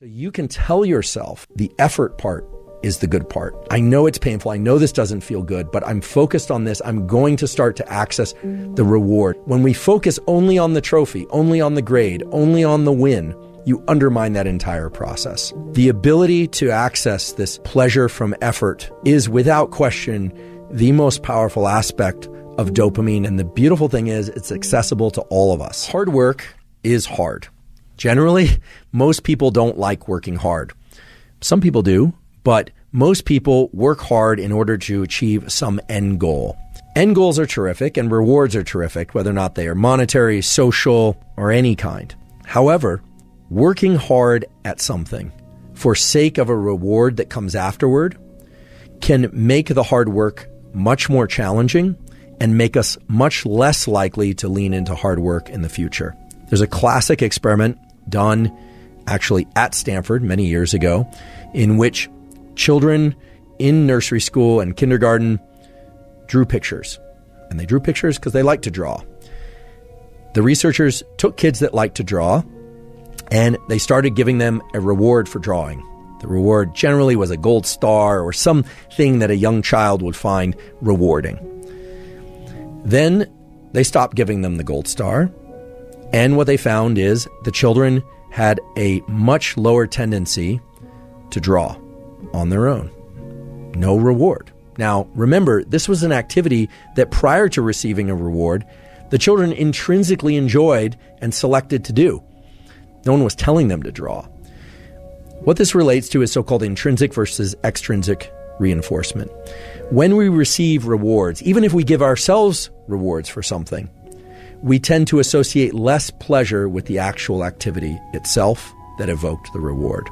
You can tell yourself the effort part is the good part. I know it's painful. I know this doesn't feel good, but I'm focused on this. I'm going to start to access the reward. When we focus only on the trophy, only on the grade, only on the win, you undermine that entire process. The ability to access this pleasure from effort is without question the most powerful aspect of dopamine. And the beautiful thing is it's accessible to all of us. Hard work is hard. Generally, most people don't like working hard. Some people do, but most people work hard in order to achieve some end goal. End goals are terrific and rewards are terrific, whether or not they are monetary, social, or any kind. However, working hard at something for sake of a reward that comes afterward can make the hard work much more challenging and make us much less likely to lean into hard work in the future. There's a classic experiment done actually at Stanford many years ago in which children in nursery school and kindergarten drew pictures. And they drew pictures because they like to draw. The researchers took kids that like to draw and they started giving them a reward for drawing. The reward generally was a gold star or something that a young child would find rewarding. Then they stopped giving them the gold star. And what they found is the children had a much lower tendency to draw on their own. No reward. Now, remember, this was an activity that prior to receiving a reward, the children intrinsically enjoyed and selected to do. No one was telling them to draw. What this relates to is so-called intrinsic versus extrinsic reinforcement. When we receive rewards, even if we give ourselves rewards for something, we tend to associate less pleasure with the actual activity itself that evoked the reward.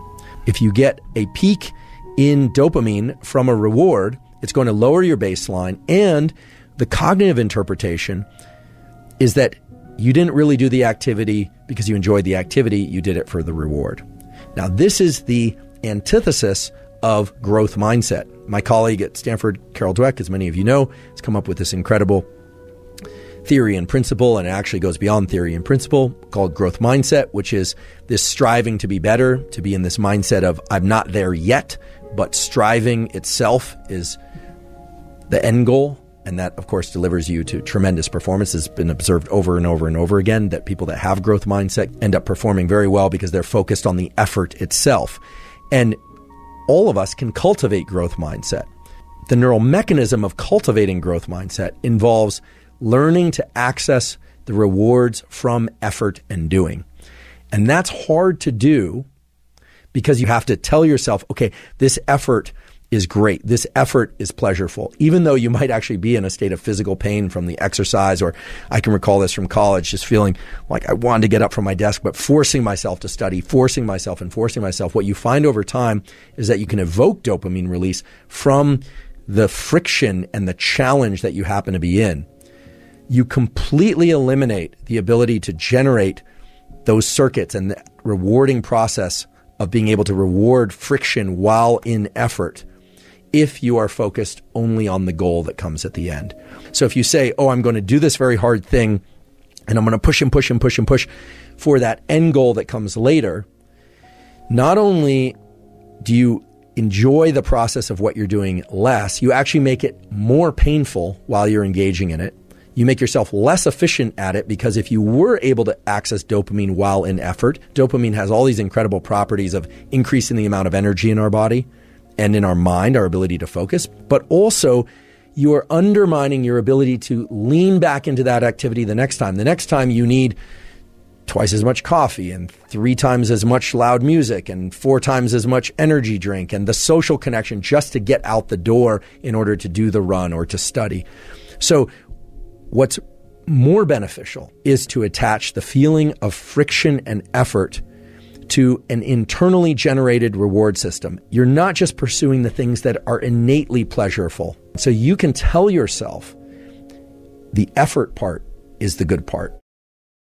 If you get a peak in dopamine from a reward, it's going to lower your baseline, and the cognitive interpretation is that you didn't really do the activity because you enjoyed the activity, you did it for the reward. Now, this is the antithesis of growth mindset. My colleague at Stanford, Carol Dweck, as many of you know, has come up with this incredible theory and principle, and it actually goes beyond theory and principle, called growth mindset, which is this striving to be better, to be in this mindset of I'm not there yet, but striving itself is the end goal. And that, of course, delivers you to tremendous performance. It's been observed over and over and over again that people that have growth mindset end up performing very well because they're focused on the effort itself. And all of us can cultivate growth mindset. The neural mechanism of cultivating growth mindset involves learning to access the rewards from effort and doing. And that's hard to do because you have to tell yourself, okay, this effort is great. This effort is pleasurable, even though you might actually be in a state of physical pain from the exercise. Or I can recall this from college, just feeling like I wanted to get up from my desk, but forcing myself to study, forcing myself. What you find over time is that you can evoke dopamine release from the friction and the challenge that you happen to be in. You completely eliminate the ability to generate those circuits and the rewarding process of being able to reward friction while in effort if you are focused only on the goal that comes at the end. So if you say, oh, I'm going to do this very hard thing and I'm going to push for that end goal that comes later, not only do you enjoy the process of what you're doing less, you actually make it more painful while you're engaging in it. You make yourself less efficient at it because if you were able to access dopamine while in effort, dopamine has all these incredible properties of increasing the amount of energy in our body and in our mind, our ability to focus, but also you are undermining your ability to lean back into that activity the next time. The next time you need twice as much coffee and 3 times as much loud music and 4 times as much energy drink and the social connection just to get out the door in order to do the run or to study. So what's more beneficial is to attach the feeling of friction and effort to an internally generated reward system. You're not just pursuing the things that are innately pleasurable. So you can tell yourself the effort part is the good part.